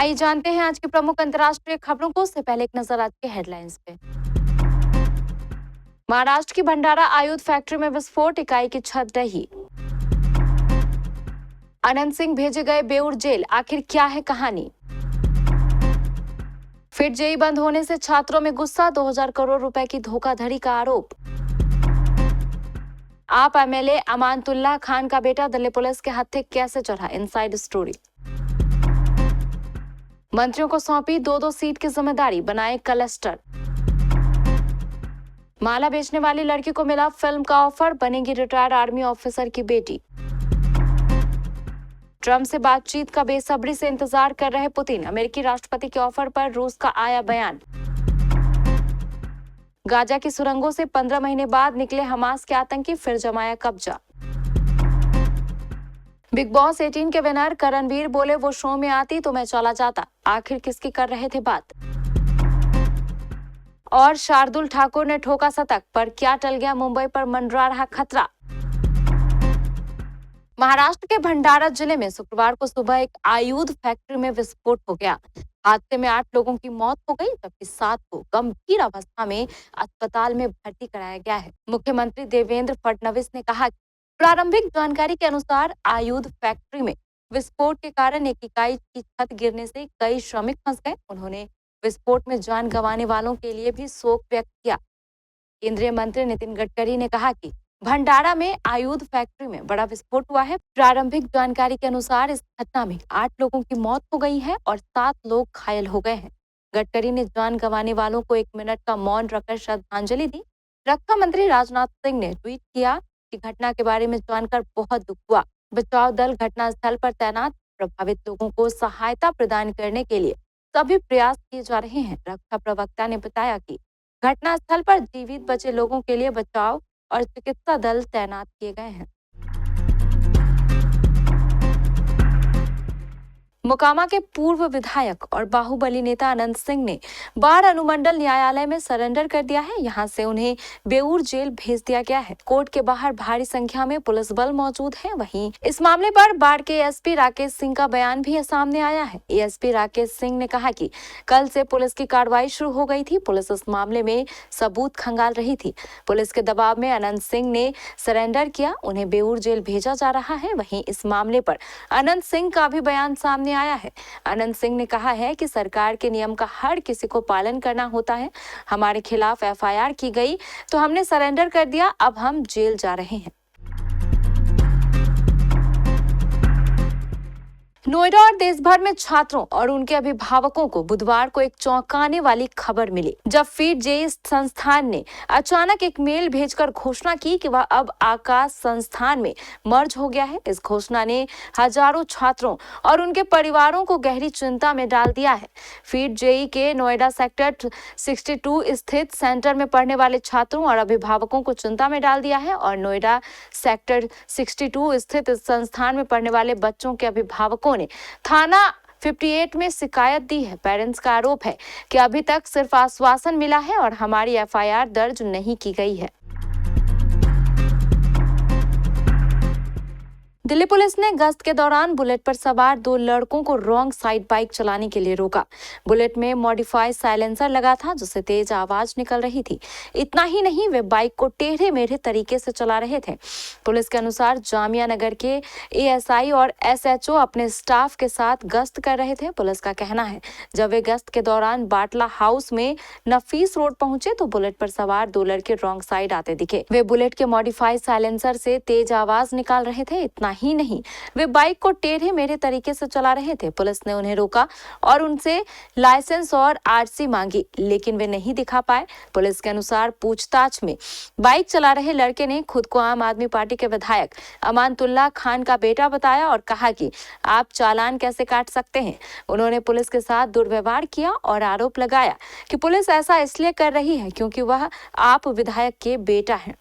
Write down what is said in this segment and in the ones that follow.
आइए जानते हैं आज की प्रमुख अंतर्राष्ट्रीय खबरों को। उससे पहले एक नजर आज के हेडलाइंस पे। महाराष्ट्र की भंडारा आयुध फैक्ट्री में विस्फोट, इकाई की छत ढही। अनंत सिंह भेजे गए बेऊर जेल, आखिर क्या है कहानी। फिर जेई बंद होने से छात्रों में गुस्सा, 2000 करोड़ रुपए की धोखाधड़ी का आरोप। आप एमएलए अमानतुल्लाह खान का बेटा दिल्ली पुलिस के हत्थे कैसे चढ़ा, इनसाइड स्टोरी। मंत्रियों को सौंपी दो सीट की जिम्मेदारी, बनाए क्लस्टर। माला बेचने वाली लड़की को मिला फिल्म का ऑफर, बनेगी रिटायर्ड आर्मी ऑफिसर की बेटी। ट्रंप से बातचीत का बेसब्री से इंतजार कर रहे पुतिन, अमेरिकी राष्ट्रपति के ऑफर पर रूस का आया बयान। गाजा की सुरंगों से 15 महीने बाद निकले हमास के आतंकी, फिर जमाया कब्जा। बिग बॉस 18 के विनर करणवीर बोले, वो शो में आती तो मैं चला जाता, आखिर किसकी कर रहे थे बात। और शार्दुल ठाकुर ने ठोका शतक, पर क्या टल गया मुंबई पर मंडरा रहा खतरा। महाराष्ट्र के भंडारा जिले में शुक्रवार को सुबह एक आयुध फैक्ट्री में विस्फोट हो गया। हादसे में 8 लोगों की मौत हो गई, जबकि 7 को गंभीर अवस्था में अस्पताल में भर्ती कराया गया है। मुख्यमंत्री देवेंद्र फडणवीस ने कहा कि प्रारंभिक जानकारी के अनुसार आयुध फैक्ट्री में विस्फोट के कारण एक इकाई की छत गिरने से कई श्रमिक फंस गए। उन्होंने विस्फोट में जान गंवाने वालों के लिए भी शोक व्यक्त किया। केंद्रीय मंत्री नितिन गडकरी ने कहा कि भंडारा में आयुध फैक्ट्री में बड़ा विस्फोट हुआ है। प्रारंभिक जानकारी के अनुसार इस घटना में 8 लोगों की मौत हो गई है और 7 लोग घायल हो गए हैं। गडकरी ने जान गंवाने वालों को 1 मिनट का मौन रखकर श्रद्धांजलि दी। रक्षा मंत्री राजनाथ सिंह ने ट्वीट किया कि घटना के बारे में जानकर बहुत दुख हुआ। बचाव दल घटनास्थल पर तैनात, प्रभावित लोगों को सहायता प्रदान करने के लिए सभी प्रयास किए जा रहे हैं। रक्षा प्रवक्ता ने बताया कि घटनास्थल पर जीवित बचे लोगों के लिए बचाव और चिकित्सा दल तैनात किए गए हैं। मोकामा के पूर्व विधायक और बाहुबली नेता अनंत सिंह ने बाढ़ अनुमंडल न्यायालय में सरेंडर कर दिया है। यहां से उन्हें बेऊर जेल भेज दिया गया है। कोर्ट के बाहर भारी संख्या में पुलिस बल मौजूद है। वहीं इस मामले पर बाढ़ के एसपी राकेश सिंह का बयान भी सामने आया है। एएसपी राकेश सिंह ने कहा कि कल से पुलिस की कार्रवाई शुरू हो गई थी। पुलिस इस मामले में सबूत खंगाल रही थी। पुलिस के दबाव में अनंत सिंह ने सरेंडर किया, उन्हें बेऊर जेल भेजा जा रहा है। वहीं इस मामले पर अनंत सिंह का भी बयान सामने आया है। अनंत सिंह ने कहा है कि सरकार के नियम का हर किसी को पालन करना होता है। हमारे खिलाफ एफआईआर की गई तो हमने सरेंडर कर दिया, अब हम जेल जा रहे हैं। नोएडा और देश भर में छात्रों और उनके अभिभावकों को बुधवार को एक चौंकाने वाली खबर मिली, जब फीड जेई संस्थान ने अचानक एक मेल भेजकर घोषणा की कि वह अब आकाश संस्थान में मर्ज हो गया है। इस घोषणा ने हजारों छात्रों और उनके परिवारों को गहरी चिंता में डाल दिया है। फीड जेई के नोएडा सेक्टर 62 स्थित सेंटर में पढ़ने वाले छात्रों और अभिभावकों को चिंता में डाल दिया है और नोएडा सेक्टर 62 स्थित इस संस्थान में पढ़ने वाले बच्चों के अभिभावकों ने थाना 58 में शिकायत दी है। पेरेंट्स का आरोप है कि अभी तक सिर्फ आश्वासन मिला है और हमारी एफआईआर दर्ज नहीं की गई है। दिल्ली पुलिस ने गश्त के दौरान बुलेट पर सवार 2 लड़कों को रॉन्ग साइड बाइक चलाने के लिए रोका। बुलेट में मॉडिफाइड साइलेंसर लगा था, जिससे तेज आवाज निकल रही थी। इतना ही नहीं, वे बाइक को टेढ़े मेढ़े तरीके से चला रहे थे। पुलिस के अनुसार जामिया नगर के एएसआई और एसएचओ अपने स्टाफ के साथ गश्त कर रहे थे। पुलिस का कहना है, जब वे गश्त के दौरान बाटला हाउस में नफीस रोड पहुंचे तो बुलेट पर सवार 2 लड़के रॉन्ग साइड आते दिखे। वे बुलेट के मॉडिफाइड साइलेंसर से तेज आवाज निकाल रहे थे। इतना ही नहीं, वे बाइक को टेढ़े मेढ़े तरीके से चला रहे थे। पुलिस ने उन्हें रोका और उनसे लाइसेंस और आरसी मांगी, लेकिन वे नहीं दिखा पाए। पुलिस के अनुसार पूछताछ में बाइक चला रहे लड़के ने खुद को आम आदमी पार्टी के विधायक अमानतुल्लाह खान का बेटा बताया और कहा कि आप चालान कैसे काट सकते हैं। उन्होंने पुलिस के साथ दुर्व्यवहार किया और आरोप लगाया कि पुलिस ऐसा इसलिए कर रही है क्योंकि वह आप विधायक के बेटा हैं।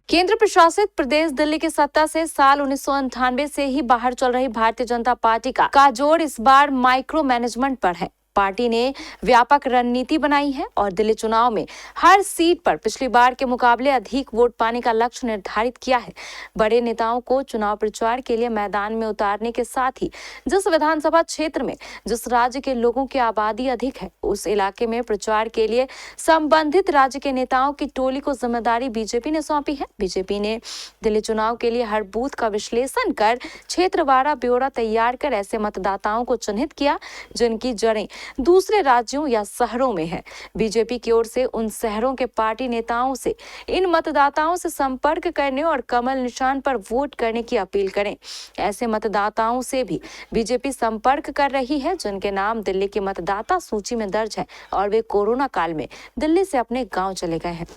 केंद्र प्रशासित प्रदेश दिल्ली की सत्ता से साल 1998 से ही बाहर चल रही भारतीय जनता पार्टी का जोर इस बार माइक्रो मैनेजमेंट पर है। पार्टी ने व्यापक रणनीति बनाई है और दिल्ली चुनाव में हर सीट पर पिछली बार के मुकाबले अधिक वोट पाने का लक्ष्य निर्धारित किया है। बड़े नेताओं को चुनाव प्रचार के लिए मैदान में उतारने के साथ ही जिस विधानसभा क्षेत्र में जिस राज्य के लोगों की आबादी अधिक है उस इलाके में प्रचार के लिए संबंधित राज्य के नेताओं की टोली को जिम्मेदारी बीजेपी ने सौंपी है। बीजेपी ने दिल्ली चुनाव के लिए हर बूथ का विश्लेषण कर क्षेत्रवार ब्यौरा तैयार कर ऐसे मतदाताओं को चिन्हित किया जिनकी जड़ें दूसरे राज्यों या शहरों में है। बीजेपी की ओर से उन शहरों के पार्टी नेताओं से इन मतदाताओं से संपर्क करने और कमल निशान पर वोट करने की अपील करें। ऐसे मतदाताओं से भी बीजेपी संपर्क कर रही है जिनके नाम दिल्ली की मतदाता सूची में दर्ज है और वे कोरोना काल में दिल्ली से अपने गांव चले गए हैं।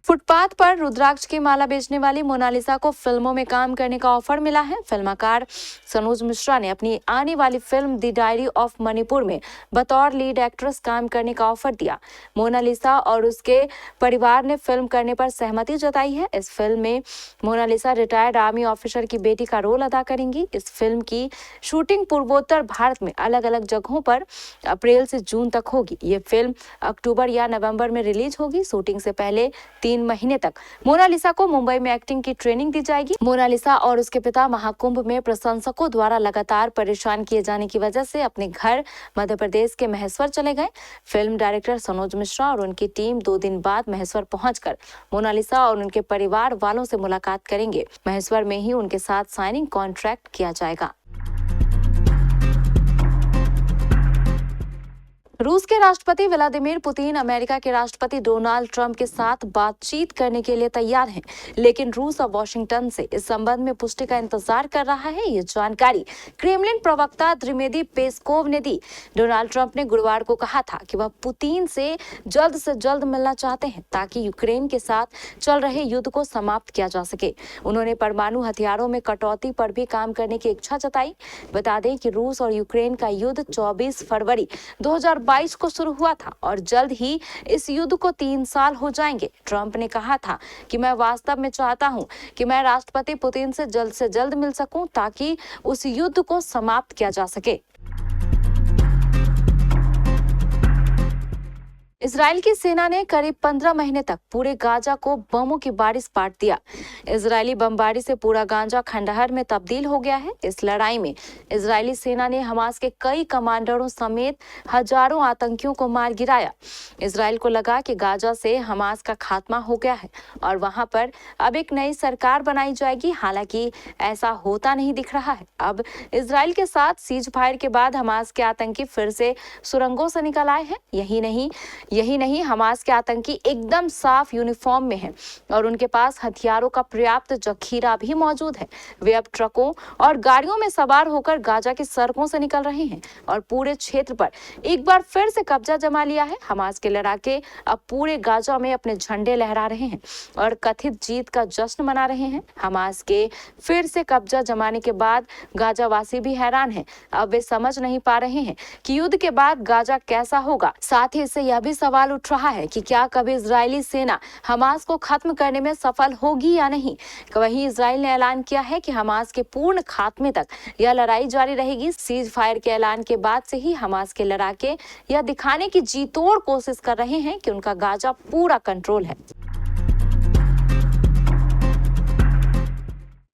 फुटपाथ पर रुद्राक्ष की माला बेचने वाली मोनालिसा को फिल्मों में काम करने का ऑफर मिला है। फिल्मकार सनोज मिश्रा ने अपनी आने वाली film the diary of Manipur में बतौर लीड एक्ट्रेस काम करने का ऑफर दिया। मोनालिसा और उसके परिवार ने फिल्म करने पर सहमति जताई है। इस फिल्म में मोनालिसा रिटायर्ड आर्मी ऑफिसर की बेटी का रोल अदा करेंगी। इस फिल्म की शूटिंग पूर्वोत्तर भारत में अलग अलग जगहों पर अप्रैल से जून तक होगी। ये फिल्म अक्टूबर या नवंबर में रिलीज होगी। शूटिंग से पहले 3 महीने तक मोनालिसा को मुंबई में एक्टिंग की ट्रेनिंग दी जाएगी। मोनालिसा और उसके पिता महाकुंभ में प्रशंसकों द्वारा लगातार परेशान किए जाने की वजह से अपने घर मध्य प्रदेश के महेश्वर चले गए। फिल्म डायरेक्टर सनोज मिश्रा और उनकी टीम 2 दिन बाद महेश्वर पहुंचकर मोनालिसा और उनके परिवार वालों से मुलाकात करेंगे। महेश्वर में ही उनके साथ साइनिंग कॉन्ट्रैक्ट किया जाएगा। रूस के राष्ट्रपति व्लादिमीर पुतिन अमेरिका के राष्ट्रपति डोनाल्ड ट्रंप के साथ बातचीत करने के लिए तैयार हैं, लेकिन रूस अब वॉशिंगटन से इस संबंध में पुष्टि का इंतजार कर रहा है। ये जानकारी क्रेमलिन प्रवक्ता द्रिमेदी पेस्कोव ने दी। डोनाल्ड ट्रंप ने गुरुवार को कहा था कि वह पुतिन से जल्द मिलना चाहते हैं ताकि यूक्रेन के साथ चल रहे युद्ध को समाप्त किया जा सके। उन्होंने परमाणु हथियारों में कटौती पर भी काम करने की इच्छा जताई। बता दें कि रूस और यूक्रेन का युद्ध 24 फरवरी 2022 को शुरू हुआ था और जल्द ही इस युद्ध को 3 साल हो जाएंगे। ट्रंप ने कहा था कि मैं वास्तव में चाहता हूं कि मैं राष्ट्रपति पुतिन से जल्द मिल सकूं ताकि उस युद्ध को समाप्त किया जा सके। इजराइल की सेना ने करीब 15 महीने तक पूरे गाजा को बमों की बारिश पाट दिया। इजरायली बमबारी से पूरा गाजा खंडहर में तब्दील हो गया है। इस लड़ाई में इजरायली सेना ने हमास के कई कमांडरों समेत हजारों आतंकियों को मार गिराया। इजराइल को लगा कि गाजा से हमास का खात्मा हो गया है और वहां पर अब एक नई सरकार बनाई जाएगी। हालांकि ऐसा होता नहीं दिख रहा है। अब इजराइल के साथ सीज फायर के बाद हमास के आतंकी फिर से सुरंगों से निकल आए हैं। यही नहीं, हमास के आतंकी एकदम साफ यूनिफॉर्म में हैं और उनके पास हथियारों का पर्याप्त जखीरा भी मौजूद है। वे अब ट्रकों और गाड़ियों में सवार होकर गाजा की सड़कों से निकल रहे हैं और पूरे क्षेत्र पर एक बार फिर से कब्जा जमा लिया है। हमास के लड़ाके अब पूरे गाजा में अपने झंडे लहरा रहे हैं और कथित जीत का जश्न मना रहे हैं। हमास के फिर से कब्जा जमाने के बाद गाजावासी भी हैरान हैं। अब वे समझ नहीं पा रहे हैं कि युद्ध के बाद गाजा कैसा होगा। साथ ही इससे यह भी सवाल उठ रहा है कि क्या कभी इजरायली सेना हमास को खत्म करने में सफल होगी या नहीं। वहीं इजराइल ने ऐलान किया है कि हमास के पूर्ण खात्मे तक यह लड़ाई जारी रहेगी। सीज फायर के ऐलान के बाद से ही हमास के लड़ाके यह दिखाने की जी तोड़ कोशिश कर रहे हैं कि उनका गाजा पूरा कंट्रोल है।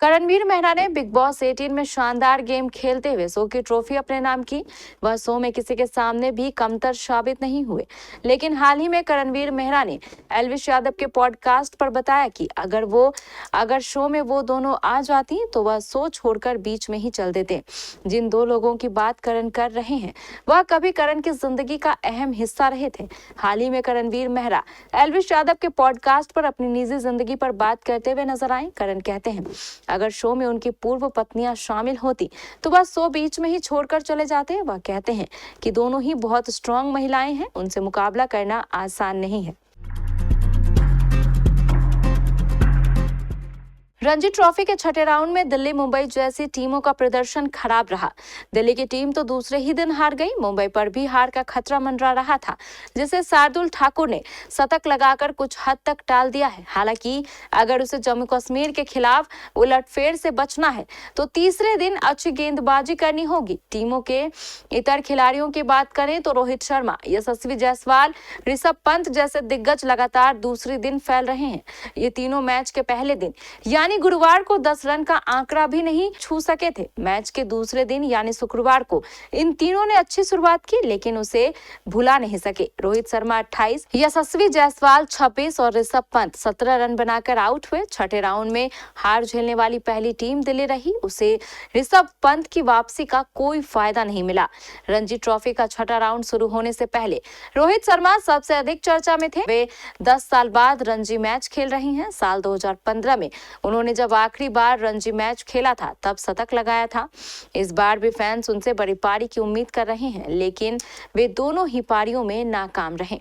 करणवीर मेहरा ने बिग बॉस 18 में शानदार गेम खेलते हुए शो की ट्रॉफी अपने नाम की। वह शो में किसी के सामने भी कमतर साबित नहीं हुए। लेकिन हाल ही में करणवीर मेहरा ने एल्विश यादव के पॉडकास्ट पर बताया कि अगर शो में वो दोनों आ जाती तो वह शो छोड़कर बीच में ही चल देते। जिन 2 लोगों की बात करण कर रहे हैं वह कभी करण की जिंदगी का अहम हिस्सा रहे थे। हाल ही में करणवीर मेहरा एल्विश यादव के पॉडकास्ट पर अपनी निजी जिंदगी पर बात करते हुए नजर आए। करण कहते हैं अगर शो में उनकी पूर्व पत्नियां शामिल होती तो वह शो बीच में ही छोड़कर चले जाते। वह कहते हैं कि दोनों ही बहुत स्ट्रांग महिलाएं हैं, उनसे मुकाबला करना आसान नहीं है। रणजी ट्रॉफी के छठे राउंड में दिल्ली मुंबई जैसी टीमों का प्रदर्शन खराब रहा। दिल्ली की टीम तो दूसरे ही दिन हार गई। मुंबई पर भी हार का खतरा मंडरा रहा था, जिसे शार्दुल ठाकुर ने शतक लगाकर कुछ हद तक टाल दिया है। हालांकि अगर उसे जम्मू कश्मीर के खिलाफ उलटफेर से बचना है तो तीसरे दिन अच्छी गेंदबाजी करनी होगी। टीमों के इतर खिलाड़ियों की बात करें तो रोहित शर्मा, यशस्वी जायसवाल, ऋषभ पंत जैसे दिग्गज लगातार दूसरे दिन फैल रहे हैं। ये तीनों मैच के पहले दिन यानी गुरुवार को 10 रन का आंकड़ा भी नहीं छू सके थे। मैच के दूसरे दिन यानी शुक्रवार को इन तीनों ने अच्छी शुरुआत की, लेकिन उसे भुला नहीं सके। रोहित शर्मा 28, यशस्वी जायसवाल 26 और ऋषभ पंत 17 रन बनाकर आउट हुए। छठे राउंड में हार झेलने वाली पहली टीम दिल्ली रही। उसे ऋषभ पंत की वापसी का कोई फायदा नहीं मिला। रणजी ट्रॉफी का छठा राउंड शुरू होने से पहले रोहित शर्मा सबसे अधिक चर्चा में थे। वे 10 साल बाद रणजी मैच खेल रही हैं। साल 2015 में उन्होंने जब आखिरी बार रणजी मैच खेला था तब शतक लगाया था। इस बार भी फैंस उनसे बड़ी पारी की उम्मीद कर रहे हैं, लेकिन वे दोनों ही पारियों में नाकाम रहे।